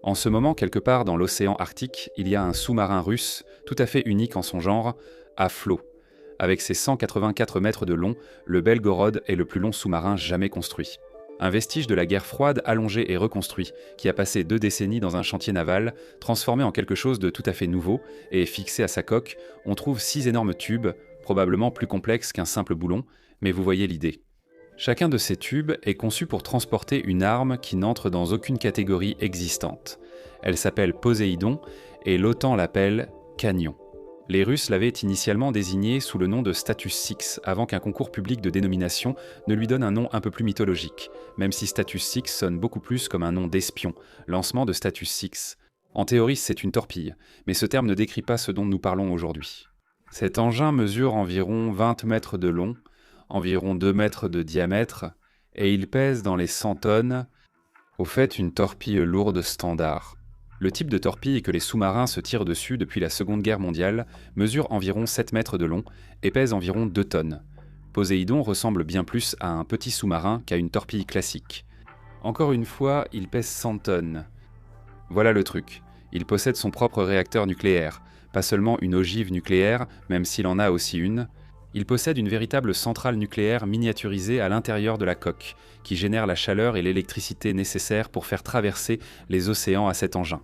En ce moment, quelque part dans l'océan Arctique, il y a un sous-marin russe, tout à fait unique en son genre, à flot. Avec ses 184 mètres de long, le Belgorod est le plus long sous-marin jamais construit. Un vestige de la guerre froide allongé et reconstruit, qui a passé 2 décennies dans un chantier naval, transformé en quelque chose de tout à fait nouveau, et fixé à sa coque, on trouve 6 énormes tubes, probablement plus complexes qu'un simple boulon, mais vous voyez l'idée. Chacun de ces tubes est conçu pour transporter une arme qui n'entre dans aucune catégorie existante. Elle s'appelle Poséidon, et l'OTAN l'appelle Canyon. Les Russes l'avaient initialement désigné sous le nom de Status 6, avant qu'un concours public de dénomination ne lui donne un nom un peu plus mythologique, même si Status 6 sonne beaucoup plus comme un nom d'espion, lancement de Status 6. En théorie, c'est une torpille, mais ce terme ne décrit pas ce dont nous parlons aujourd'hui. Cet engin mesure environ 20 mètres de long, environ 2 mètres de diamètre, et il pèse dans les 100 tonnes, au fait une torpille lourde standard. Le type de torpille que les sous-marins se tirent dessus depuis la Seconde Guerre mondiale mesure environ 7 mètres de long et pèse environ 2 tonnes. Poséidon ressemble bien plus à un petit sous-marin qu'à une torpille classique. Encore une fois, il pèse 100 tonnes. Voilà le truc. Il possède son propre réacteur nucléaire, pas seulement une ogive nucléaire, même s'il en a aussi une. Il possède une véritable centrale nucléaire miniaturisée à l'intérieur de la coque, qui génère la chaleur et l'électricité nécessaires pour faire traverser les océans à cet engin.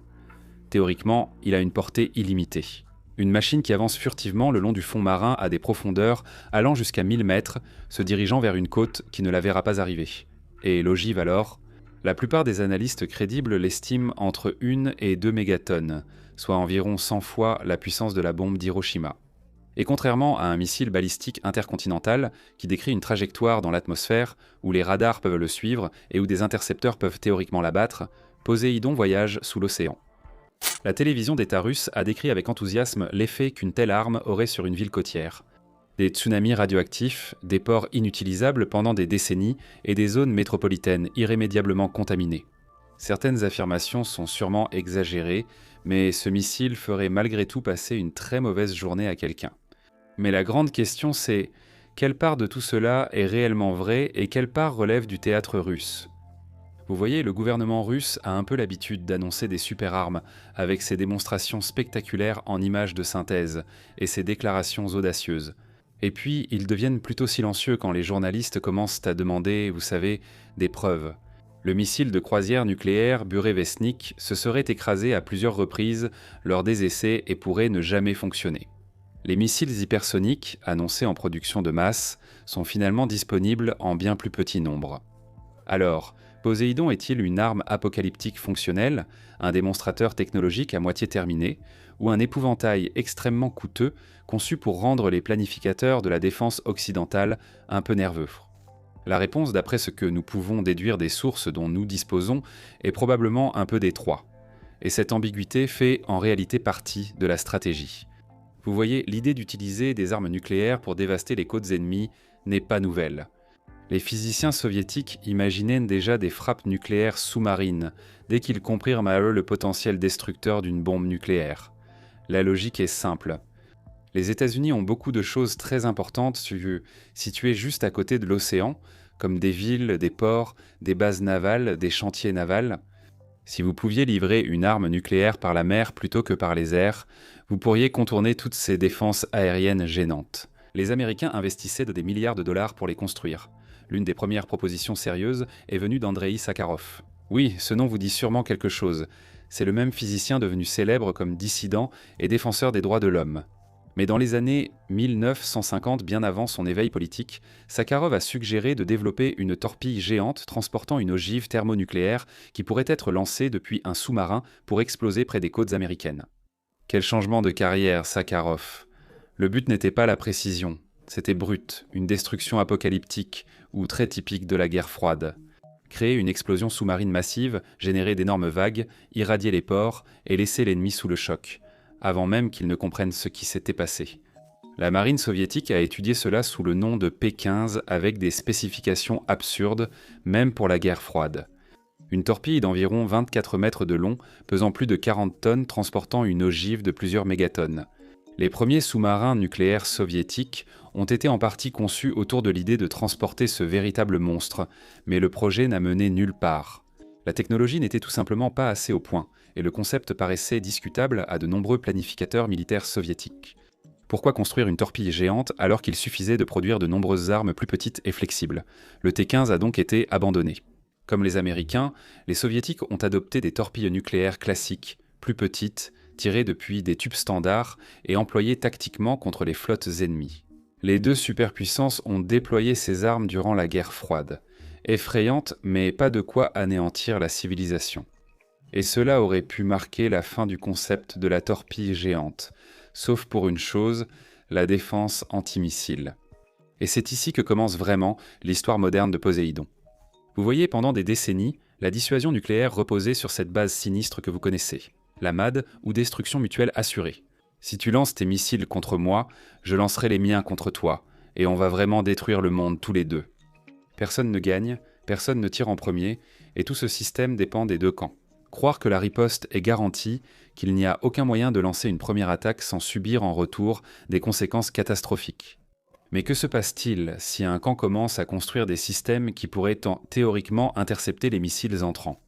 Théoriquement, il a une portée illimitée. Une machine qui avance furtivement le long du fond marin à des profondeurs allant jusqu'à 1000 mètres, se dirigeant vers une côte qui ne la verra pas arriver. Et l'ogive alors ? La plupart des analystes crédibles l'estiment entre 1 et 2 mégatonnes, soit environ 100 fois la puissance de la bombe d'Hiroshima. Et contrairement à un missile balistique intercontinental qui décrit une trajectoire dans l'atmosphère où les radars peuvent le suivre et où des intercepteurs peuvent théoriquement l'abattre, Poséidon voyage sous l'océan. La télévision d'État russe a décrit avec enthousiasme l'effet qu'une telle arme aurait sur une ville côtière. Des tsunamis radioactifs, des ports inutilisables pendant des décennies et des zones métropolitaines irrémédiablement contaminées. Certaines affirmations sont sûrement exagérées, mais ce missile ferait malgré tout passer une très mauvaise journée à quelqu'un. Mais la grande question c'est, quelle part de tout cela est réellement vraie et quelle part relève du théâtre russe ? Vous voyez, le gouvernement russe a un peu l'habitude d'annoncer des super-armes, avec ses démonstrations spectaculaires en images de synthèse et ses déclarations audacieuses. Et puis, ils deviennent plutôt silencieux quand les journalistes commencent à demander, vous savez, des preuves. Le missile de croisière nucléaire Burevestnik se serait écrasé à plusieurs reprises lors des essais et pourrait ne jamais fonctionner. Les missiles hypersoniques, annoncés en production de masse, sont finalement disponibles en bien plus petit nombre. Alors, Poséidon est-il une arme apocalyptique fonctionnelle, un démonstrateur technologique à moitié terminé, ou un épouvantail extrêmement coûteux conçu pour rendre les planificateurs de la défense occidentale un peu nerveux ? La réponse, d'après ce que nous pouvons déduire des sources dont nous disposons, est probablement un peu des trois. Et cette ambiguïté fait en réalité partie de la stratégie. Vous voyez, l'idée d'utiliser des armes nucléaires pour dévaster les côtes ennemies n'est pas nouvelle. Les physiciens soviétiques imaginaient déjà des frappes nucléaires sous-marines, dès qu'ils comprirent à eux le potentiel destructeur d'une bombe nucléaire. La logique est simple. Les États-Unis ont beaucoup de choses très importantes situées juste à côté de l'océan, comme des villes, des ports, des bases navales, des chantiers navals. Si vous pouviez livrer une arme nucléaire par la mer plutôt que par les airs, vous pourriez contourner toutes ces défenses aériennes gênantes. Les Américains investissaient des milliards de dollars pour les construire. L'une des premières propositions sérieuses est venue d'Andreï Sakharov. Oui, ce nom vous dit sûrement quelque chose. C'est le même physicien devenu célèbre comme dissident et défenseur des droits de l'homme. Mais dans les années 1950, bien avant son éveil politique, Sakharov a suggéré de développer une torpille géante transportant une ogive thermonucléaire qui pourrait être lancée depuis un sous-marin pour exploser près des côtes américaines. Quel changement de carrière, Sakharov ! Le but n'était pas la précision, c'était brut, une destruction apocalyptique ou très typique de la guerre froide. Créer une explosion sous-marine massive, générer d'énormes vagues, irradier les ports et laisser l'ennemi sous le choc, avant même qu'il ne comprenne ce qui s'était passé. La marine soviétique a étudié cela sous le nom de P-15 avec des spécifications absurdes, même pour la guerre froide. Une torpille d'environ 24 mètres de long, pesant plus de 40 tonnes, transportant une ogive de plusieurs mégatonnes. Les premiers sous-marins nucléaires soviétiques ont été en partie conçus autour de l'idée de transporter ce véritable monstre, mais le projet n'a mené nulle part. La technologie n'était tout simplement pas assez au point, et le concept paraissait discutable à de nombreux planificateurs militaires soviétiques. Pourquoi construire une torpille géante alors qu'il suffisait de produire de nombreuses armes plus petites et flexibles? Le T-15 a donc été abandonné. Comme les Américains, les Soviétiques ont adopté des torpilles nucléaires classiques, plus petites, tirées depuis des tubes standards et employées tactiquement contre les flottes ennemies. Les deux superpuissances ont déployé ces armes durant la guerre froide. Effrayantes, mais pas de quoi anéantir la civilisation. Et cela aurait pu marquer la fin du concept de la torpille géante, sauf pour une chose, la défense antimissile. Et c'est ici que commence vraiment l'histoire moderne de Poséidon. Vous voyez, pendant des décennies, la dissuasion nucléaire reposait sur cette base sinistre que vous connaissez, la MAD ou destruction mutuelle assurée. Si tu lances tes missiles contre moi, je lancerai les miens contre toi, et on va vraiment détruire le monde tous les deux. Personne ne gagne, personne ne tire en premier, et tout ce système dépend des deux camps. Croire que la riposte est garantie, qu'il n'y a aucun moyen de lancer une première attaque sans subir en retour des conséquences catastrophiques. Mais que se passe-t-il si un camp commence à construire des systèmes qui pourraient théoriquement intercepter les missiles entrants?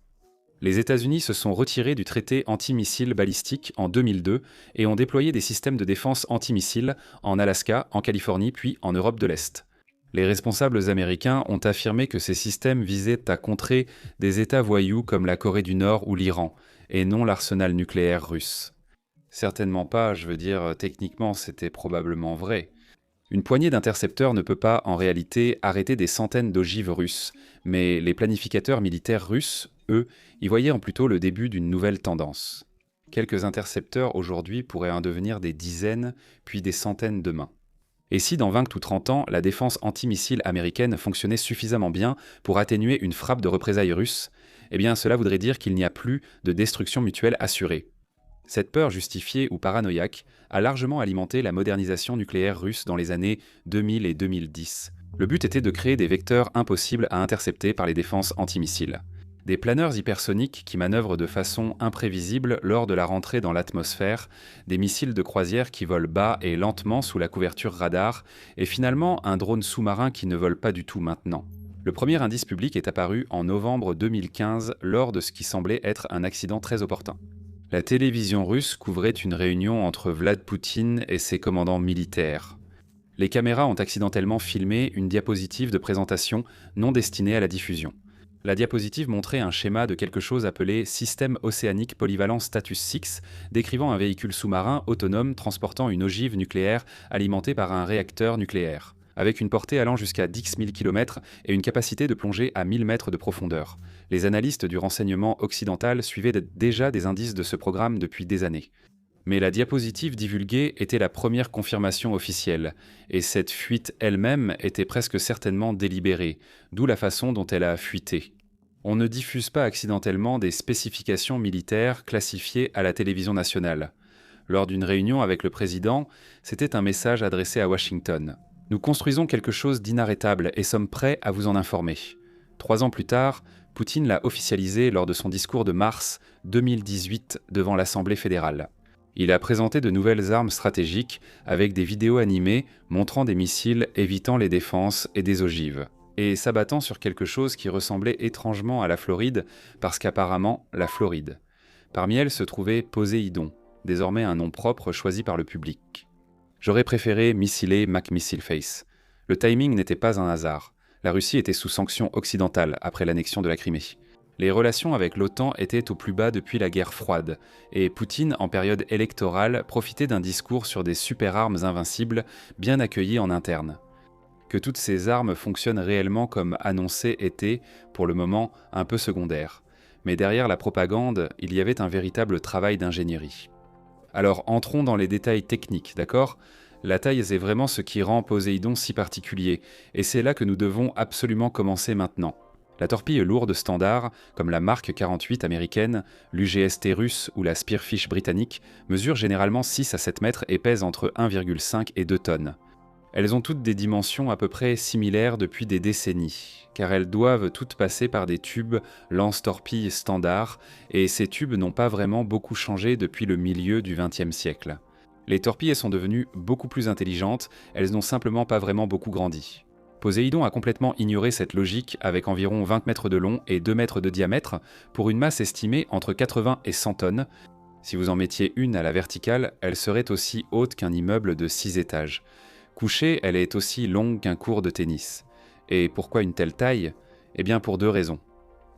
Les États-Unis se sont retirés du traité antimissile balistique en 2002 et ont déployé des systèmes de défense antimissiles en Alaska, en Californie puis en Europe de l'Est. Les responsables américains ont affirmé que ces systèmes visaient à contrer des États voyous comme la Corée du Nord ou l'Iran, et non l'arsenal nucléaire russe. Certainement pas, je veux dire, techniquement c'était probablement vrai. Une poignée d'intercepteurs ne peut pas, en réalité, arrêter des centaines d'ogives russes, mais les planificateurs militaires russes, eux, y voyaient en plutôt le début d'une nouvelle tendance. Quelques intercepteurs aujourd'hui pourraient en devenir des dizaines, puis des centaines demain. Et si dans 20 ou 30 ans, la défense antimissile américaine fonctionnait suffisamment bien pour atténuer une frappe de représailles russe, eh bien cela voudrait dire qu'il n'y a plus de destruction mutuelle assurée. Cette peur justifiée ou paranoïaque a largement alimenté la modernisation nucléaire russe dans les années 2000 et 2010. Le but était de créer des vecteurs impossibles à intercepter par les défenses antimissiles. Des planeurs hypersoniques qui manœuvrent de façon imprévisible lors de la rentrée dans l'atmosphère, des missiles de croisière qui volent bas et lentement sous la couverture radar, et finalement un drone sous-marin qui ne vole pas du tout maintenant. Le premier indice public est apparu en novembre 2015 lors de ce qui semblait être un accident très opportun. La télévision russe couvrait une réunion entre Vlad Poutine et ses commandants militaires. Les caméras ont accidentellement filmé une diapositive de présentation non destinée à la diffusion. La diapositive montrait un schéma de quelque chose appelé Système océanique polyvalent Status 6, décrivant un véhicule sous-marin autonome transportant une ogive nucléaire alimentée par un réacteur nucléaire, avec une portée allant jusqu'à 10 000 km et une capacité de plongée à 1000 mètres de profondeur. Les analystes du renseignement occidental suivaient déjà des indices de ce programme depuis des années. Mais la diapositive divulguée était la première confirmation officielle, et cette fuite elle-même était presque certainement délibérée, d'où la façon dont elle a fuité. On ne diffuse pas accidentellement des spécifications militaires classifiées à la télévision nationale. Lors d'une réunion avec le président, c'était un message adressé à Washington. Nous construisons quelque chose d'inarrêtable et sommes prêts à vous en informer. 3 ans plus tard, Poutine l'a officialisé lors de son discours de mars 2018 devant l'Assemblée fédérale. Il a présenté de nouvelles armes stratégiques avec des vidéos animées montrant des missiles évitant les défenses et des ogives, et s'abattant sur quelque chose qui ressemblait étrangement à la Floride parce qu'apparemment la Floride. Parmi elles se trouvait Poséidon, désormais un nom propre choisi par le public. J'aurais préféré missiler Mac Missile Face. Le timing n'était pas un hasard. La Russie était sous sanctions occidentales après l'annexion de la Crimée. Les relations avec l'OTAN étaient au plus bas depuis la guerre froide, et Poutine, en période électorale, profitait d'un discours sur des super-armes invincibles bien accueillies en interne. Que toutes ces armes fonctionnent réellement comme annoncé était, pour le moment, un peu secondaire. Mais derrière la propagande, il y avait un véritable travail d'ingénierie. Alors entrons dans les détails techniques, d'accord ? La taille est vraiment ce qui rend Poséidon si particulier, et c'est là que nous devons absolument commencer maintenant. La torpille lourde standard, comme la Mark 48 américaine, l'UGST russe ou la Spearfish britannique, mesure généralement 6 à 7 mètres et pèse entre 1,5 et 2 tonnes. Elles ont toutes des dimensions à peu près similaires depuis des décennies, car elles doivent toutes passer par des tubes lance-torpilles standard, et ces tubes n'ont pas vraiment beaucoup changé depuis le milieu du XXe siècle. Les torpilles sont devenues beaucoup plus intelligentes, elles n'ont simplement pas vraiment beaucoup grandi. Poséidon a complètement ignoré cette logique avec environ 20 mètres de long et 2 mètres de diamètre pour une masse estimée entre 80 et 100 tonnes. Si vous en mettiez une à la verticale, elle serait aussi haute qu'un immeuble de 6 étages. Couchée, elle est aussi longue qu'un court de tennis. Et pourquoi une telle taille ? Eh bien pour 2 raisons.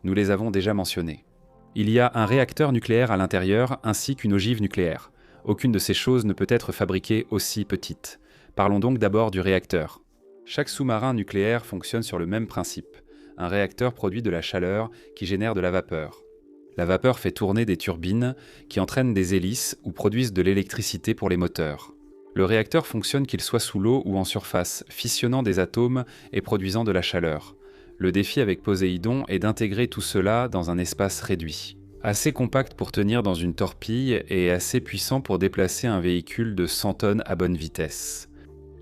Nous les avons déjà mentionnées. Il y a un réacteur nucléaire à l'intérieur ainsi qu'une ogive nucléaire. Aucune de ces choses ne peut être fabriquée aussi petite. Parlons donc d'abord du réacteur. Chaque sous-marin nucléaire fonctionne sur le même principe. Un réacteur produit de la chaleur qui génère de la vapeur. La vapeur fait tourner des turbines qui entraînent des hélices ou produisent de l'électricité pour les moteurs. Le réacteur fonctionne qu'il soit sous l'eau ou en surface, fissionnant des atomes et produisant de la chaleur. Le défi avec Poséidon est d'intégrer tout cela dans un espace réduit. Assez compact pour tenir dans une torpille et assez puissant pour déplacer un véhicule de 100 tonnes à bonne vitesse.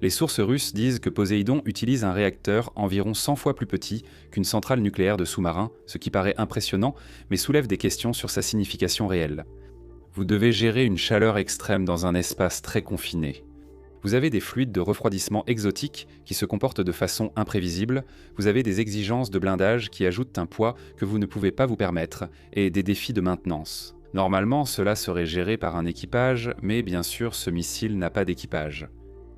Les sources russes disent que Poséidon utilise un réacteur environ 100 fois plus petit qu'une centrale nucléaire de sous-marin, ce qui paraît impressionnant, mais soulève des questions sur sa signification réelle. Vous devez gérer une chaleur extrême dans un espace très confiné. Vous avez des fluides de refroidissement exotiques qui se comportent de façon imprévisible, vous avez des exigences de blindage qui ajoutent un poids que vous ne pouvez pas vous permettre, et des défis de maintenance. Normalement, cela serait géré par un équipage, mais bien sûr, ce missile n'a pas d'équipage.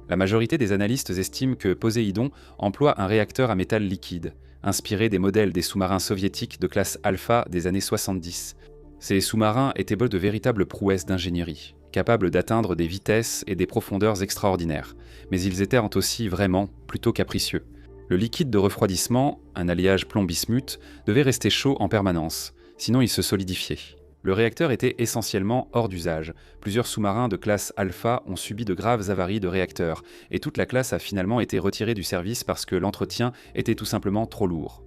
La majorité des analystes estiment que Poséidon emploie un réacteur à métal liquide, inspiré des modèles des sous-marins soviétiques de classe Alpha des années 70. Ces sous-marins étaient de véritables prouesses d'ingénierie, capables d'atteindre des vitesses et des profondeurs extraordinaires, mais ils étaient aussi vraiment plutôt capricieux. Le liquide de refroidissement, un alliage plomb-bismuth, devait rester chaud en permanence, sinon il se solidifiait. Le réacteur était essentiellement hors d'usage. Plusieurs sous-marins de classe Alpha ont subi de graves avaries de réacteurs, et toute la classe a finalement été retirée du service parce que l'entretien était tout simplement trop lourd.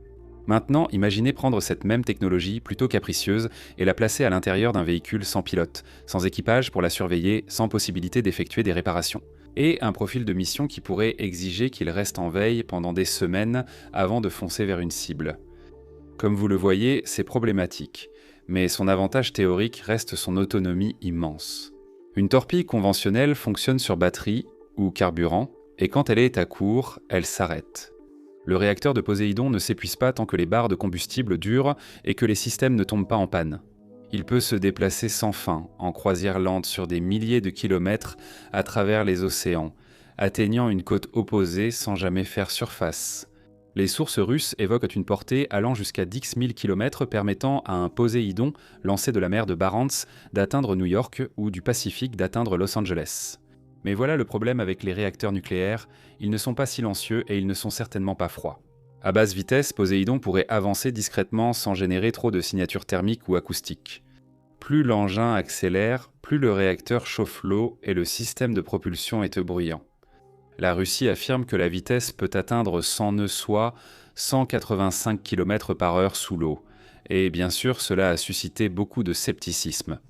Maintenant, imaginez prendre cette même technologie plutôt capricieuse et la placer à l'intérieur d'un véhicule sans pilote, sans équipage pour la surveiller, sans possibilité d'effectuer des réparations. Et un profil de mission qui pourrait exiger qu'il reste en veille pendant des semaines avant de foncer vers une cible. Comme vous le voyez, c'est problématique. Mais son avantage théorique reste son autonomie immense. Une torpille conventionnelle fonctionne sur batterie ou carburant, et quand elle est à court, elle s'arrête. Le réacteur de Poséidon ne s'épuise pas tant que les barres de combustible durent et que les systèmes ne tombent pas en panne. Il peut se déplacer sans fin, en croisière lente sur des milliers de kilomètres à travers les océans, atteignant une côte opposée sans jamais faire surface. Les sources russes évoquent une portée allant jusqu'à 10 000 km permettant à un Poséidon lancé de la mer de Barents d'atteindre New York ou du Pacifique d'atteindre Los Angeles. Mais voilà le problème avec les réacteurs nucléaires, ils ne sont pas silencieux et ils ne sont certainement pas froids. À basse vitesse, Poséidon pourrait avancer discrètement sans générer trop de signatures thermiques ou acoustiques. Plus l'engin accélère, plus le réacteur chauffe l'eau et le système de propulsion est bruyant. La Russie affirme que la vitesse peut atteindre 100 nœuds, soit 185 km/h sous l'eau, et bien sûr cela a suscité beaucoup de scepticisme.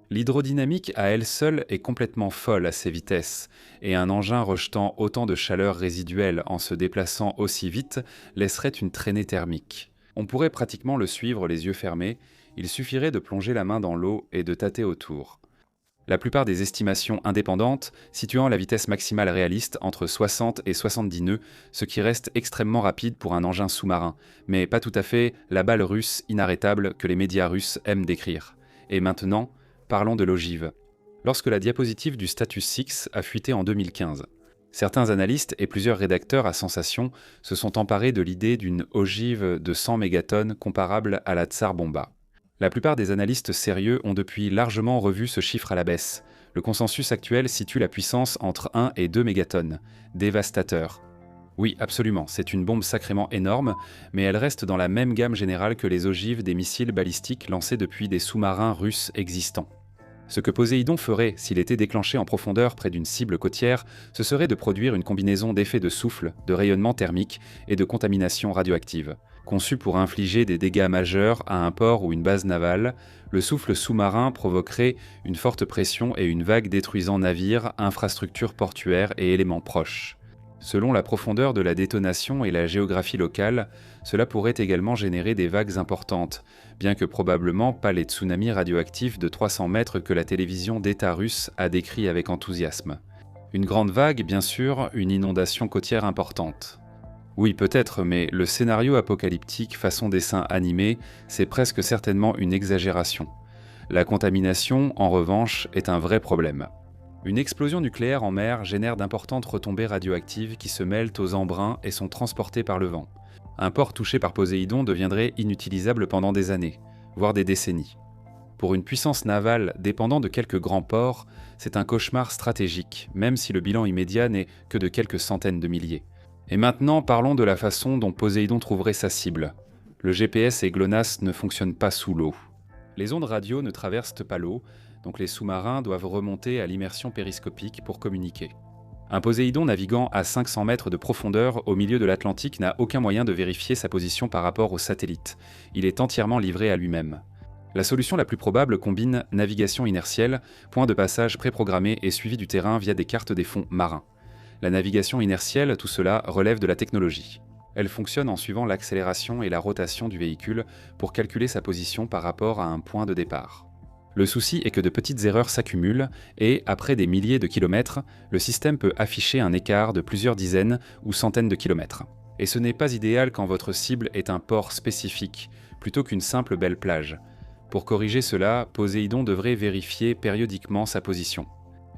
L'hydrodynamique à elle seule est complètement folle à ces vitesses, et un engin rejetant autant de chaleur résiduelle en se déplaçant aussi vite laisserait une traînée thermique. On pourrait pratiquement le suivre les yeux fermés, il suffirait de plonger la main dans l'eau et de tâter autour. La plupart des estimations indépendantes situant la vitesse maximale réaliste entre 60 et 70 nœuds, ce qui reste extrêmement rapide pour un engin sous-marin, mais pas tout à fait la balle russe inarrêtable que les médias russes aiment décrire. Et maintenant, parlons de l'ogive. Lorsque la diapositive du Status 6 a fuité en 2015, certains analystes et plusieurs rédacteurs à sensation se sont emparés de l'idée d'une ogive de 100 mégatonnes comparable à la Tsar Bomba. La plupart des analystes sérieux ont depuis largement revu ce chiffre à la baisse. Le consensus actuel situe la puissance entre 1 et 2 mégatonnes. Dévastateur. Oui, absolument, c'est une bombe sacrément énorme, mais elle reste dans la même gamme générale que les ogives des missiles balistiques lancés depuis des sous-marins russes existants. Ce que Poséidon ferait s'il était déclenché en profondeur près d'une cible côtière, ce serait de produire une combinaison d'effets de souffle, de rayonnement thermique et de contamination radioactive. Conçu pour infliger des dégâts majeurs à un port ou une base navale, le souffle sous-marin provoquerait une forte pression et une vague détruisant navires, infrastructures portuaires et éléments proches. Selon la profondeur de la détonation et la géographie locale, cela pourrait également générer des vagues importantes, bien que probablement pas les tsunamis radioactifs de 300 mètres que la télévision d'État russe a décrit avec enthousiasme. Une grande vague, bien sûr, une inondation côtière importante. Oui, peut-être, mais le scénario apocalyptique façon dessin animé, c'est presque certainement une exagération. La contamination, en revanche, est un vrai problème. Une explosion nucléaire en mer génère d'importantes retombées radioactives qui se mêlent aux embruns et sont transportées par le vent. Un port touché par Poséidon deviendrait inutilisable pendant des années, voire des décennies. Pour une puissance navale dépendant de quelques grands ports, c'est un cauchemar stratégique, même si le bilan immédiat n'est que de quelques centaines de milliers. Et maintenant, parlons de la façon dont Poséidon trouverait sa cible. Le GPS et GLONASS ne fonctionnent pas sous l'eau. Les ondes radio ne traversent pas l'eau, donc les sous-marins doivent remonter à l'immersion périscopique pour communiquer. Un Poséidon naviguant à 500 mètres de profondeur au milieu de l'Atlantique n'a aucun moyen de vérifier sa position par rapport aux satellites. Il est entièrement livré à lui-même. La solution la plus probable combine navigation inertielle, point de passage préprogrammé et suivi du terrain via des cartes des fonds marins. La navigation inertielle, tout cela relève de la technologie. Elle fonctionne en suivant l'accélération et la rotation du véhicule pour calculer sa position par rapport à un point de départ. Le souci est que de petites erreurs s'accumulent et, après des milliers de kilomètres, le système peut afficher un écart de plusieurs dizaines ou centaines de kilomètres. Et ce n'est pas idéal quand votre cible est un port spécifique, plutôt qu'une simple belle plage. Pour corriger cela, Poséidon devrait vérifier périodiquement sa position.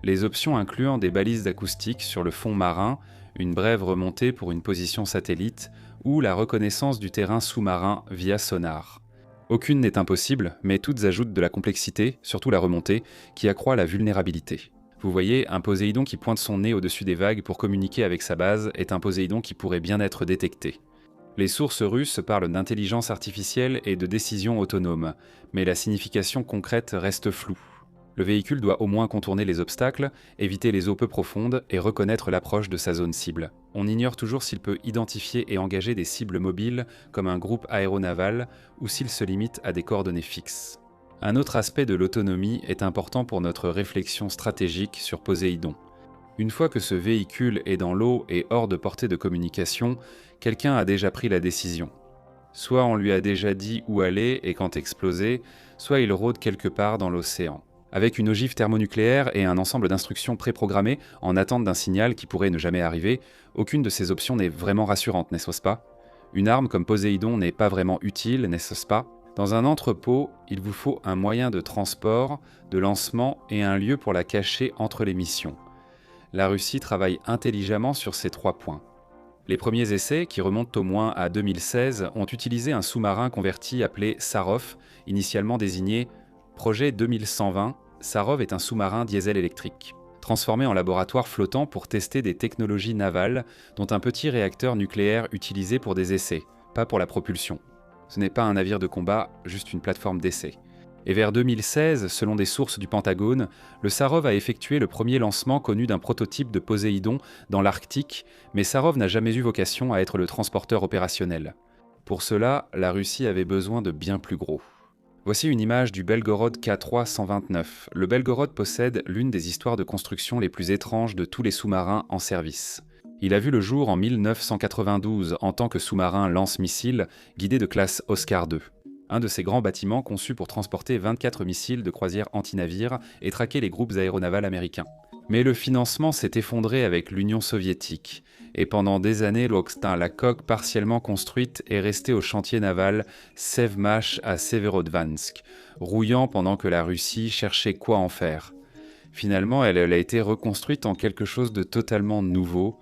Les options incluant des balises acoustique sur le fond marin, une brève remontée pour une position satellite ou la reconnaissance du terrain sous-marin via sonar. Aucune n'est impossible, mais toutes ajoutent de la complexité, surtout la remontée, qui accroît la vulnérabilité. Vous voyez, un Poséidon qui pointe son nez au-dessus des vagues pour communiquer avec sa base est un Poséidon qui pourrait bien être détecté. Les sources russes parlent d'intelligence artificielle et de décision autonome, mais la signification concrète reste floue. Le véhicule doit au moins contourner les obstacles, éviter les eaux peu profondes et reconnaître l'approche de sa zone cible. On ignore toujours s'il peut identifier et engager des cibles mobiles comme un groupe aéronaval ou s'il se limite à des coordonnées fixes. Un autre aspect de l'autonomie est important pour notre réflexion stratégique sur Poséidon. Une fois que ce véhicule est dans l'eau et hors de portée de communication, quelqu'un a déjà pris la décision. Soit on lui a déjà dit où aller et quand exploser, soit il rôde quelque part dans l'océan. Avec une ogive thermonucléaire et un ensemble d'instructions préprogrammées en attente d'un signal qui pourrait ne jamais arriver, aucune de ces options n'est vraiment rassurante, n'est-ce pas? Une arme comme Poséidon n'est pas vraiment utile, n'est-ce pas? Dans un entrepôt, il vous faut un moyen de transport, de lancement et un lieu pour la cacher entre les missions. La Russie travaille intelligemment sur ces 3 points. Les premiers essais, qui remontent au moins à 2016, ont utilisé un sous-marin converti appelé Sarov, initialement désigné Projet 2120. Sarov est un sous-marin diesel électrique, transformé en laboratoire flottant pour tester des technologies navales, dont un petit réacteur nucléaire utilisé pour des essais, pas pour la propulsion. Ce n'est pas un navire de combat, juste une plateforme d'essai. Et vers 2016, selon des sources du Pentagone, le Sarov a effectué le premier lancement connu d'un prototype de Poséidon dans l'Arctique, mais Sarov n'a jamais eu vocation à être le transporteur opérationnel. Pour cela, la Russie avait besoin de bien plus gros. Voici une image du Belgorod K3-129. Le Belgorod possède l'une des histoires de construction les plus étranges de tous les sous-marins en service. Il a vu le jour en 1992 en tant que sous-marin lance-missiles guidé de classe Oscar II. Un de ces grands bâtiments conçus pour transporter 24 missiles de croisière anti-navires et traquer les groupes aéronavals américains. Mais le financement s'est effondré avec l'Union soviétique, et pendant des années, la coque partiellement construite est restée au chantier naval Sevmash à Severodvansk, rouillant pendant que la Russie cherchait quoi en faire. Finalement, elle a été reconstruite en quelque chose de totalement nouveau.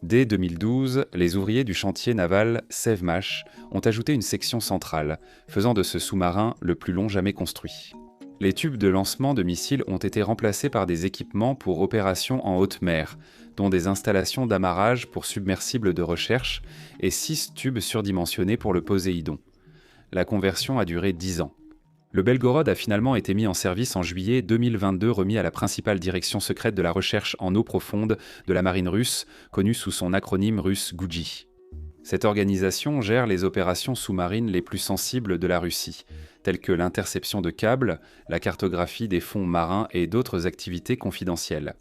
Dès 2012, les ouvriers du chantier naval Sevmash ont ajouté une section centrale, faisant de ce sous-marin le plus long jamais construit. Les tubes de lancement de missiles ont été remplacés par des équipements pour opérations en haute mer, dont des installations d'amarrage pour submersibles de recherche et 6 tubes surdimensionnés pour le Poséidon. La conversion a duré 10 ans. Le Belgorod a finalement été mis en service en juillet 2022, remis à la principale direction secrète de la recherche en eau profonde de la marine russe, connue sous son acronyme russe GUJI. Cette organisation gère les opérations sous-marines les plus sensibles de la Russie, telles que l'interception de câbles, la cartographie des fonds marins et d'autres activités confidentielles.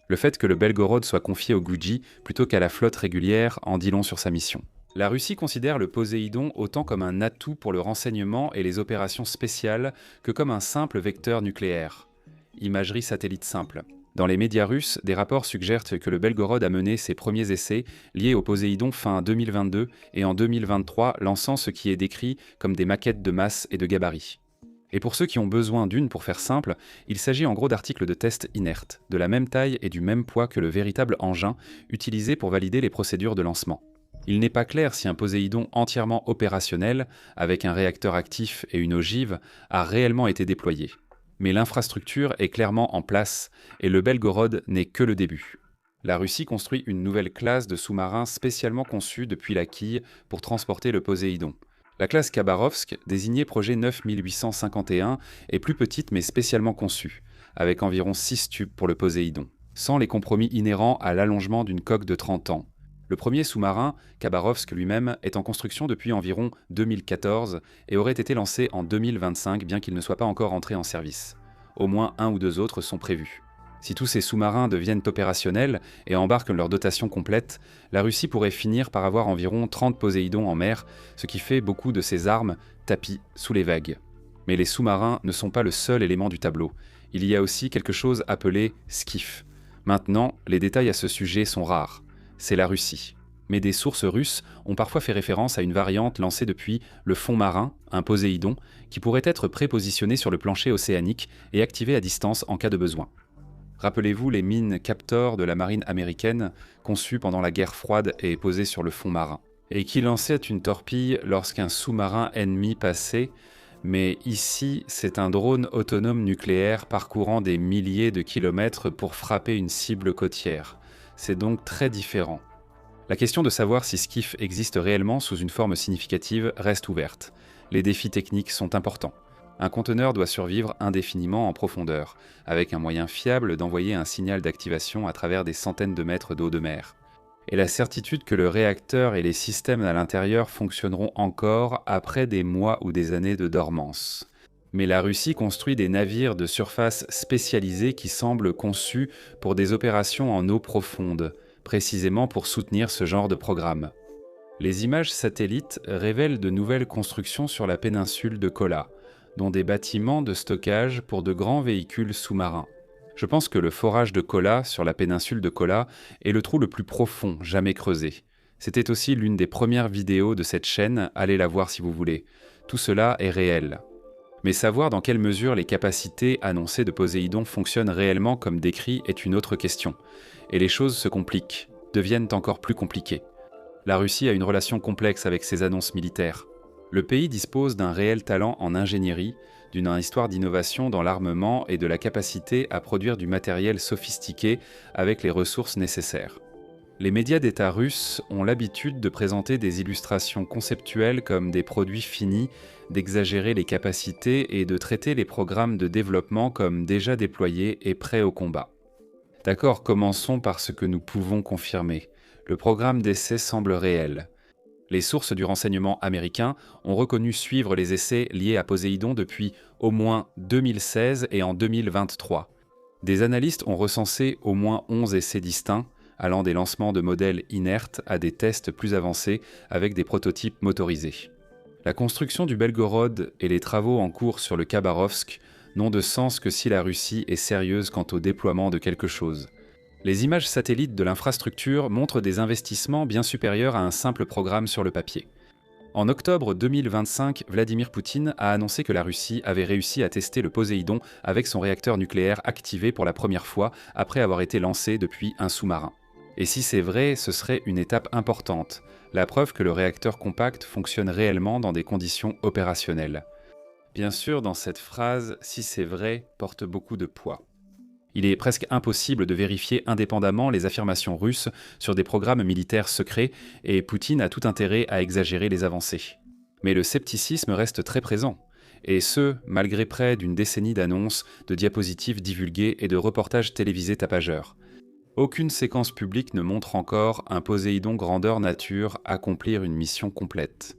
Le fait que le Belgorod soit confié au GUJI plutôt qu'à la flotte régulière en dit long sur sa mission. La Russie considère le Poséidon autant comme un atout pour le renseignement et les opérations spéciales que comme un simple vecteur nucléaire. Imagerie satellite simple. Dans les médias russes, des rapports suggèrent que le Belgorod a mené ses premiers essais liés au Poséidon fin 2022 et en 2023 lançant ce qui est décrit comme des maquettes de masse et de gabarit. Et pour ceux qui ont besoin d'une pour faire simple, il s'agit en gros d'articles de test inertes, de la même taille et du même poids que le véritable engin utilisé pour valider les procédures de lancement. Il n'est pas clair si un Poséidon entièrement opérationnel, avec un réacteur actif et une ogive, a réellement été déployé. Mais l'infrastructure est clairement en place et le Belgorod n'est que le début. La Russie construit une nouvelle classe de sous-marins spécialement conçue depuis la quille pour transporter le Poséidon. La classe Khabarovsk, désignée projet 9851, est plus petite mais spécialement conçue, avec environ 6 tubes pour le Poséidon, sans les compromis inhérents à l'allongement d'une coque de 30 ans. Le premier sous-marin, Khabarovsk lui-même, est en construction depuis environ 2014 et aurait été lancé en 2025 bien qu'il ne soit pas encore entré en service. Au moins 1 ou 2 autres sont prévus. Si tous ces sous-marins deviennent opérationnels et embarquent leur dotation complète, la Russie pourrait finir par avoir environ 30 Poséidons en mer, ce qui fait beaucoup de ses armes tapis sous les vagues. Mais les sous-marins ne sont pas le seul élément du tableau. Il y a aussi quelque chose appelé skiff. Maintenant, les détails à ce sujet sont rares. C'est la Russie. Mais des sources russes ont parfois fait référence à une variante lancée depuis le fond marin, un Poséidon, qui pourrait être prépositionné sur le plancher océanique et activé à distance en cas de besoin. Rappelez-vous les mines Captor de la marine américaine, conçues pendant la guerre froide et posées sur le fond marin, et qui lançaient une torpille lorsqu'un sous-marin ennemi passait, mais ici c'est un drone autonome nucléaire parcourant des milliers de kilomètres pour frapper une cible côtière. C'est donc très différent. La question de savoir si Skiff existe réellement sous une forme significative reste ouverte. Les défis techniques sont importants. Un conteneur doit survivre indéfiniment en profondeur, avec un moyen fiable d'envoyer un signal d'activation à travers des centaines de mètres d'eau de mer. Et la certitude que le réacteur et les systèmes à l'intérieur fonctionneront encore après des mois ou des années de dormance. Mais la Russie construit des navires de surface spécialisés qui semblent conçus pour des opérations en eau profonde, précisément pour soutenir ce genre de programme. Les images satellites révèlent de nouvelles constructions sur la péninsule de Kola, dont des bâtiments de stockage pour de grands véhicules sous-marins. Je pense que le forage de Kola, sur la péninsule de Kola, est le trou le plus profond jamais creusé. C'était aussi l'une des premières vidéos de cette chaîne, allez la voir si vous voulez. Tout cela est réel. Mais savoir dans quelle mesure les capacités annoncées de Poséidon fonctionnent réellement comme décrit est une autre question. Et les choses se compliquent, deviennent encore plus compliquées. La Russie a une relation complexe avec ses annonces militaires. Le pays dispose d'un réel talent en ingénierie, d'une histoire d'innovation dans l'armement et de la capacité à produire du matériel sophistiqué avec les ressources nécessaires. Les médias d'État russes ont l'habitude de présenter des illustrations conceptuelles comme des produits finis, d'exagérer les capacités et de traiter les programmes de développement comme déjà déployés et prêts au combat. D'accord, commençons par ce que nous pouvons confirmer. Le programme d'essai semble réel. Les sources du renseignement américain ont reconnu suivre les essais liés à Poséidon depuis au moins 2016 et en 2023. Des analystes ont recensé au moins 11 essais distincts, allant des lancements de modèles inertes à des tests plus avancés avec des prototypes motorisés. La construction du Belgorod et les travaux en cours sur le Khabarovsk n'ont de sens que si la Russie est sérieuse quant au déploiement de quelque chose. Les images satellites de l'infrastructure montrent des investissements bien supérieurs à un simple programme sur le papier. En octobre 2025, Vladimir Poutine a annoncé que la Russie avait réussi à tester le Poséidon avec son réacteur nucléaire activé pour la première fois après avoir été lancé depuis un sous-marin. Et si c'est vrai, ce serait une étape importante, la preuve que le réacteur compact fonctionne réellement dans des conditions opérationnelles. Bien sûr, dans cette phrase, si c'est vrai, porte beaucoup de poids. Il est presque impossible de vérifier indépendamment les affirmations russes sur des programmes militaires secrets et Poutine a tout intérêt à exagérer les avancées. Mais le scepticisme reste très présent, et ce, malgré près d'une décennie d'annonces, de diapositives divulguées et de reportages télévisés tapageurs. Aucune séquence publique ne montre encore un Poséidon grandeur nature accomplir une mission complète.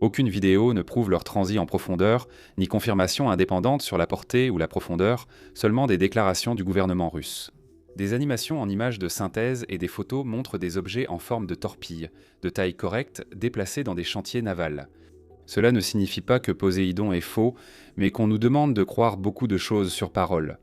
Aucune vidéo ne prouve leur transit en profondeur, ni confirmation indépendante sur la portée ou la profondeur, seulement des déclarations du gouvernement russe. Des animations en images de synthèse et des photos montrent des objets en forme de torpilles, de taille correcte, déplacés dans des chantiers navals. Cela ne signifie pas que Poséidon est faux, mais qu'on nous demande de croire beaucoup de choses sur parole.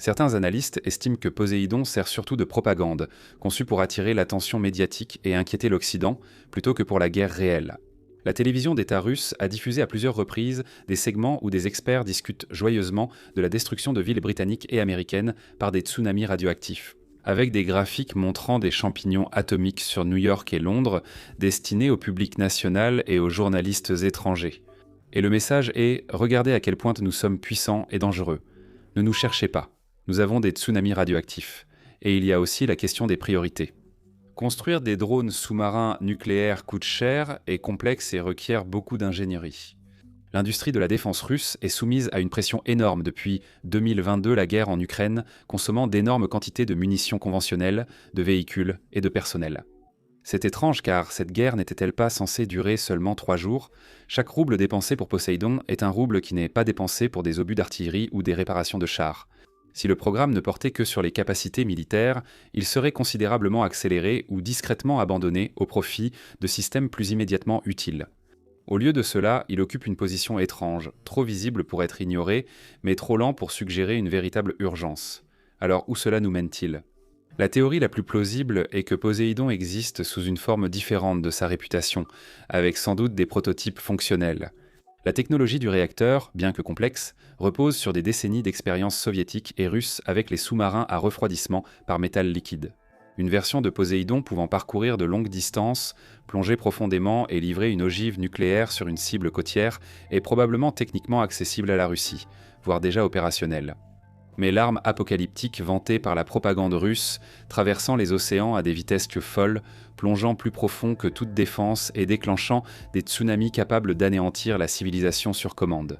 Certains analystes estiment que Poséidon sert surtout de propagande, conçue pour attirer l'attention médiatique et inquiéter l'Occident, plutôt que pour la guerre réelle. La télévision d'État russe a diffusé à plusieurs reprises des segments où des experts discutent joyeusement de la destruction de villes britanniques et américaines par des tsunamis radioactifs, avec des graphiques montrant des champignons atomiques sur New York et Londres, destinés au public national et aux journalistes étrangers. Et le message est « Regardez à quel point nous sommes puissants et dangereux. Ne nous cherchez pas. Nous avons des tsunamis radioactifs. » Et il y a aussi la question des priorités. Construire des drones sous-marins nucléaires coûte cher, est complexe et requiert beaucoup d'ingénierie. L'industrie de la défense russe est soumise à une pression énorme depuis 2022, la guerre en Ukraine, consommant d'énormes quantités de munitions conventionnelles, de véhicules et de personnel. C'est étrange car cette guerre n'était-elle pas censée durer seulement 3 jours ? Chaque rouble dépensé pour Poséidon est un rouble qui n'est pas dépensé pour des obus d'artillerie ou des réparations de chars. Si le programme ne portait que sur les capacités militaires, il serait considérablement accéléré ou discrètement abandonné au profit de systèmes plus immédiatement utiles. Au lieu de cela, il occupe une position étrange, trop visible pour être ignorée, mais trop lent pour suggérer une véritable urgence. Alors où cela nous mène-t-il ? La théorie la plus plausible est que Poséidon existe sous une forme différente de sa réputation, avec sans doute des prototypes fonctionnels. La technologie du réacteur, bien que complexe, repose sur des décennies d'expériences soviétiques et russes avec les sous-marins à refroidissement par métal liquide. Une version de Poséidon pouvant parcourir de longues distances, plonger profondément et livrer une ogive nucléaire sur une cible côtière est probablement techniquement accessible à la Russie, voire déjà opérationnelle. Mais l'arme apocalyptique vantée par la propagande russe, traversant les océans à des vitesses folles, plongeant plus profond que toute défense et déclenchant des tsunamis capables d'anéantir la civilisation sur commande.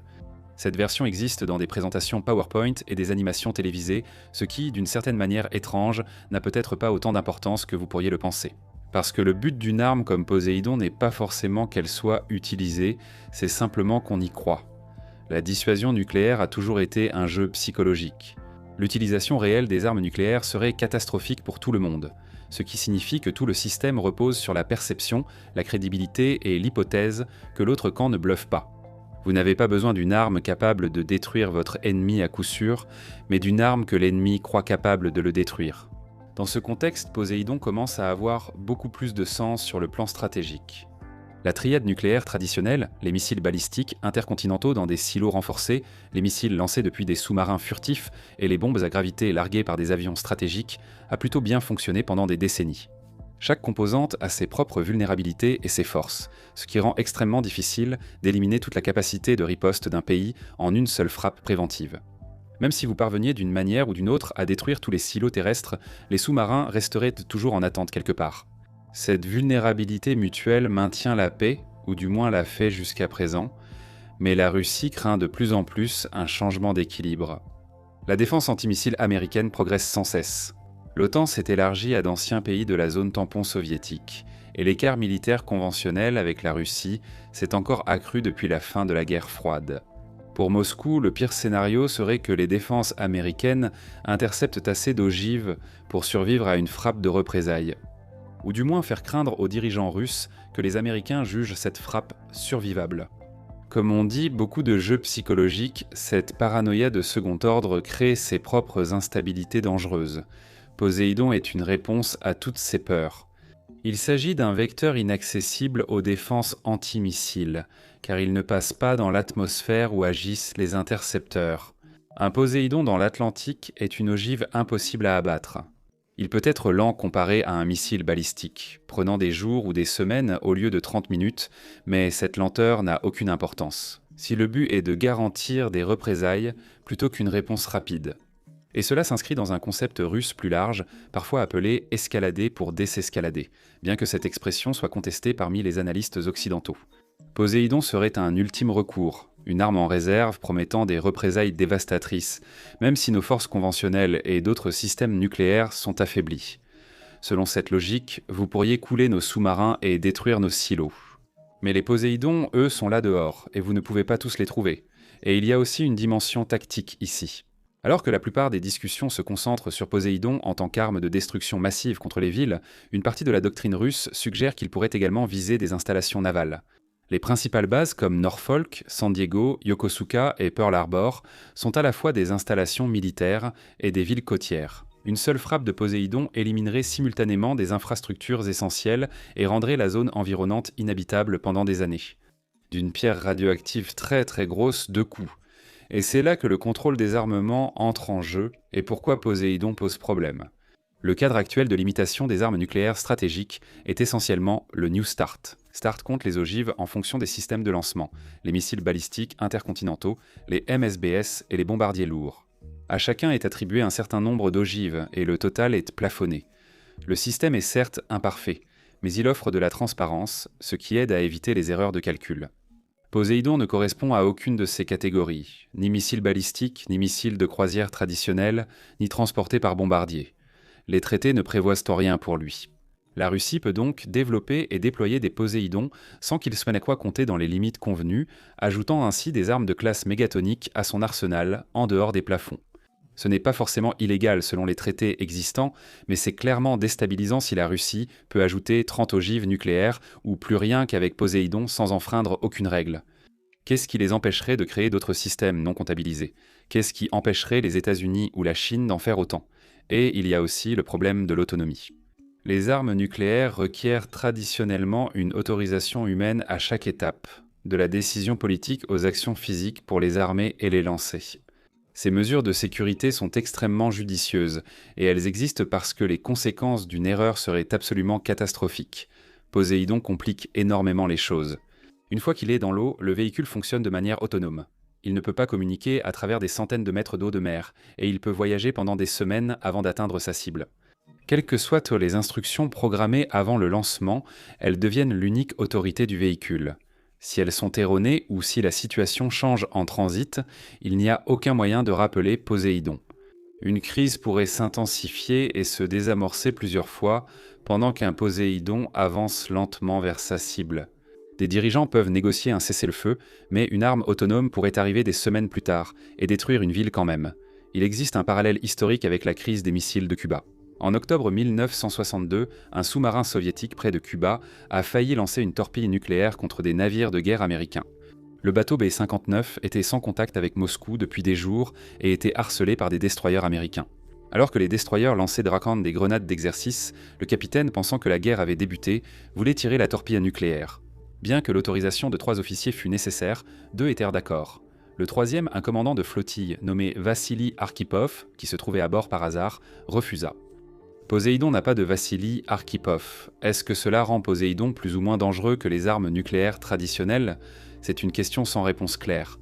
Cette version existe dans des présentations PowerPoint et des animations télévisées, ce qui, d'une certaine manière étrange, n'a peut-être pas autant d'importance que vous pourriez le penser. Parce que le but d'une arme comme Poséidon n'est pas forcément qu'elle soit utilisée, c'est simplement qu'on y croit. La dissuasion nucléaire a toujours été un jeu psychologique. L'utilisation réelle des armes nucléaires serait catastrophique pour tout le monde, ce qui signifie que tout le système repose sur la perception, la crédibilité et l'hypothèse que l'autre camp ne bluffe pas. Vous n'avez pas besoin d'une arme capable de détruire votre ennemi à coup sûr, mais d'une arme que l'ennemi croit capable de le détruire. Dans ce contexte, Poséidon commence à avoir beaucoup plus de sens sur le plan stratégique. La triade nucléaire traditionnelle, les missiles balistiques intercontinentaux dans des silos renforcés, les missiles lancés depuis des sous-marins furtifs et les bombes à gravité larguées par des avions stratégiques, a plutôt bien fonctionné pendant des décennies. Chaque composante a ses propres vulnérabilités et ses forces, ce qui rend extrêmement difficile d'éliminer toute la capacité de riposte d'un pays en une seule frappe préventive. Même si vous parveniez d'une manière ou d'une autre à détruire tous les silos terrestres, les sous-marins resteraient toujours en attente quelque part. Cette vulnérabilité mutuelle maintient la paix, ou du moins l'a fait jusqu'à présent, mais la Russie craint de plus en plus un changement d'équilibre. La défense antimissile américaine progresse sans cesse. L'OTAN s'est élargie à d'anciens pays de la zone tampon soviétique, et l'écart militaire conventionnel avec la Russie s'est encore accru depuis la fin de la guerre froide. Pour Moscou, le pire scénario serait que les défenses américaines interceptent assez d'ogives pour survivre à une frappe de représailles, ou du moins faire craindre aux dirigeants russes que les Américains jugent cette frappe survivable. Comme on dit, beaucoup de jeux psychologiques, cette paranoïa de second ordre crée ses propres instabilités dangereuses. Poséidon est une réponse à toutes ces peurs. Il s'agit d'un vecteur inaccessible aux défenses antimissiles, car il ne passe pas dans l'atmosphère où agissent les intercepteurs. Un Poséidon dans l'Atlantique est une ogive impossible à abattre. Il peut être lent comparé à un missile balistique, prenant des jours ou des semaines au lieu de 30 minutes, mais cette lenteur n'a aucune importance, si le but est de garantir des représailles plutôt qu'une réponse rapide. Et cela s'inscrit dans un concept russe plus large, parfois appelé « escalader pour désescalader », bien que cette expression soit contestée parmi les analystes occidentaux. Poséidon serait un ultime recours, une arme en réserve promettant des représailles dévastatrices, même si nos forces conventionnelles et d'autres systèmes nucléaires sont affaiblis. Selon cette logique, vous pourriez couler nos sous-marins et détruire nos silos. Mais les Poséidons, eux, sont là dehors, et vous ne pouvez pas tous les trouver. Et il y a aussi une dimension tactique ici. Alors que la plupart des discussions se concentrent sur Poséidon en tant qu'arme de destruction massive contre les villes, une partie de la doctrine russe suggère qu'il pourrait également viser des installations navales. Les principales bases comme Norfolk, San Diego, Yokosuka et Pearl Harbor sont à la fois des installations militaires et des villes côtières. Une seule frappe de Poséidon éliminerait simultanément des infrastructures essentielles et rendrait la zone environnante inhabitable pendant des années. D'une pierre radioactive très très grosse, deux coups. Et c'est là que le contrôle des armements entre en jeu et pourquoi Poséidon pose problème. Le cadre actuel de limitation des armes nucléaires stratégiques est essentiellement le New START. START compte les ogives en fonction des systèmes de lancement, les missiles balistiques intercontinentaux, les MSBS et les bombardiers lourds. À chacun est attribué un certain nombre d'ogives et le total est plafonné. Le système est certes imparfait, mais il offre de la transparence, ce qui aide à éviter les erreurs de calcul. Poséidon ne correspond à aucune de ces catégories, ni missile balistique, ni missile de croisière traditionnel, ni transporté par bombardier. Les traités ne prévoient rien pour lui. La Russie peut donc développer et déployer des Poséidons sans qu'il soit quoi compter dans les limites convenues, ajoutant ainsi des armes de classe mégatonique à son arsenal en dehors des plafonds. Ce n'est pas forcément illégal selon les traités existants, mais c'est clairement déstabilisant si la Russie peut ajouter 30 ogives nucléaires ou plus rien qu'avec Poséidon sans enfreindre aucune règle. Qu'est-ce qui les empêcherait de créer d'autres systèmes non comptabilisés? Qu'est-ce qui empêcherait les États-Unis ou la Chine d'en faire autant? Et il y a aussi le problème de l'autonomie. Les armes nucléaires requièrent traditionnellement une autorisation humaine à chaque étape, de la décision politique aux actions physiques pour les armer et les lancer. Ces mesures de sécurité sont extrêmement judicieuses, et elles existent parce que les conséquences d'une erreur seraient absolument catastrophiques. Poséidon complique énormément les choses. Une fois qu'il est dans l'eau, le véhicule fonctionne de manière autonome. Il ne peut pas communiquer à travers des centaines de mètres d'eau de mer, et il peut voyager pendant des semaines avant d'atteindre sa cible. Quelles que soient les instructions programmées avant le lancement, elles deviennent l'unique autorité du véhicule. Si elles sont erronées ou si la situation change en transit, il n'y a aucun moyen de rappeler Poséidon. Une crise pourrait s'intensifier et se désamorcer plusieurs fois pendant qu'un Poséidon avance lentement vers sa cible. Des dirigeants peuvent négocier un cessez-le-feu, mais une arme autonome pourrait arriver des semaines plus tard et détruire une ville quand même. Il existe un parallèle historique avec la crise des missiles de Cuba. En octobre 1962, un sous-marin soviétique près de Cuba a failli lancer une torpille nucléaire contre des navires de guerre américains. Le bateau B-59 était sans contact avec Moscou depuis des jours et était harcelé par des destroyers américains. Alors que les destroyers lançaient des grenades d'exercice, le capitaine, pensant que la guerre avait débuté, voulait tirer la torpille nucléaire. Bien que l'autorisation de 3 officiers fût nécessaire, 2 étaient d'accord. Le troisième, un commandant de flottille nommé Vassili Arkhipov, qui se trouvait à bord par hasard, refusa. Poséidon n'a pas de Vassili Arkhipov. Est-ce que cela rend Poséidon plus ou moins dangereux que les armes nucléaires traditionnelles? C'est une question sans réponse claire.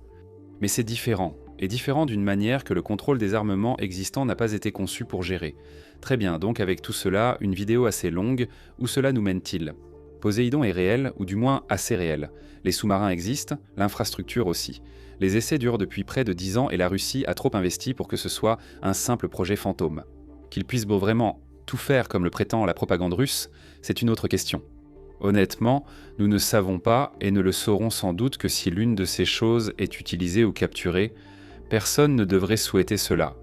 Mais c'est différent, et différent d'une manière que le contrôle des armements existants n'a pas été conçu pour gérer. Très bien, donc avec tout cela, une vidéo assez longue, où cela nous mène-t-il? Poséidon est réel, ou du moins assez réel. Les sous-marins existent, l'infrastructure aussi. Les essais durent depuis près de 10 ans et la Russie a trop investi pour que ce soit un simple projet fantôme. Qu'il puisse vraiment tout faire comme le prétend la propagande russe, c'est une autre question. Honnêtement, nous ne savons pas et ne le saurons sans doute que si l'une de ces choses est utilisée ou capturée, personne ne devrait souhaiter cela.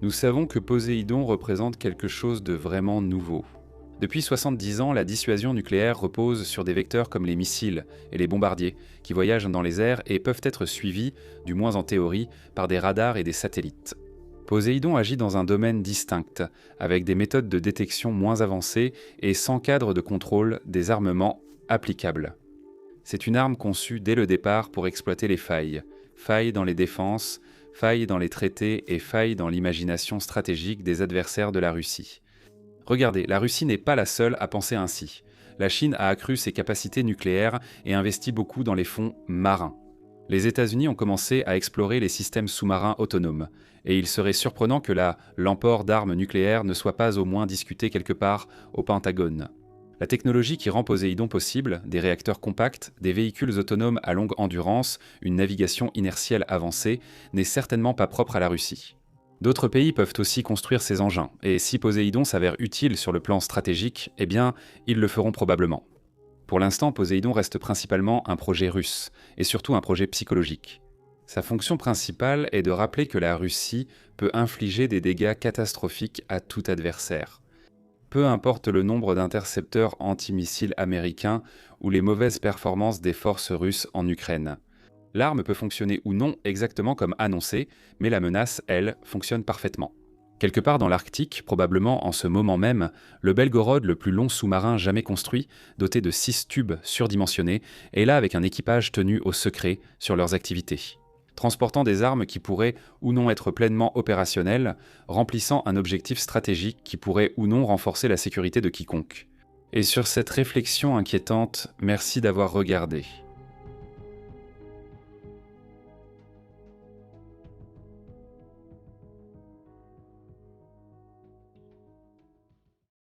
Nous savons que Poséidon représente quelque chose de vraiment nouveau. Depuis 70 ans, la dissuasion nucléaire repose sur des vecteurs comme les missiles et les bombardiers, qui voyagent dans les airs et peuvent être suivis, du moins en théorie, par des radars et des satellites. Poséidon agit dans un domaine distinct, avec des méthodes de détection moins avancées et sans cadre de contrôle des armements applicables. C'est une arme conçue dès le départ pour exploiter les failles. Failles dans les défenses, failles dans les traités et failles dans l'imagination stratégique des adversaires de la Russie. Regardez, la Russie n'est pas la seule à penser ainsi. La Chine a accru ses capacités nucléaires et investi beaucoup dans les fonds marins. Les États-Unis ont commencé à explorer les systèmes sous-marins autonomes, et il serait surprenant que l'emport d'armes nucléaires ne soit pas au moins discutée quelque part au Pentagone. La technologie qui rend Poséidon possible, des réacteurs compacts, des véhicules autonomes à longue endurance, une navigation inertielle avancée, n'est certainement pas propre à la Russie. D'autres pays peuvent aussi construire ces engins, et si Poséidon s'avère utile sur le plan stratégique, eh bien, ils le feront probablement. Pour l'instant, Poséidon reste principalement un projet russe, et surtout un projet psychologique. Sa fonction principale est de rappeler que la Russie peut infliger des dégâts catastrophiques à tout adversaire. peu importe le nombre d'intercepteurs antimissiles américains ou les mauvaises performances des forces russes en Ukraine. L'arme peut fonctionner ou non exactement comme annoncé, mais la menace, elle, fonctionne parfaitement. Quelque part dans l'Arctique, probablement en ce moment même, le Belgorod, le plus long sous-marin jamais construit, doté de 6 tubes surdimensionnés, est là avec un équipage tenu au secret sur leurs activités, transportant des armes qui pourraient ou non être pleinement opérationnelles, remplissant un objectif stratégique qui pourrait ou non renforcer la sécurité de quiconque. Et sur cette réflexion inquiétante, merci d'avoir regardé.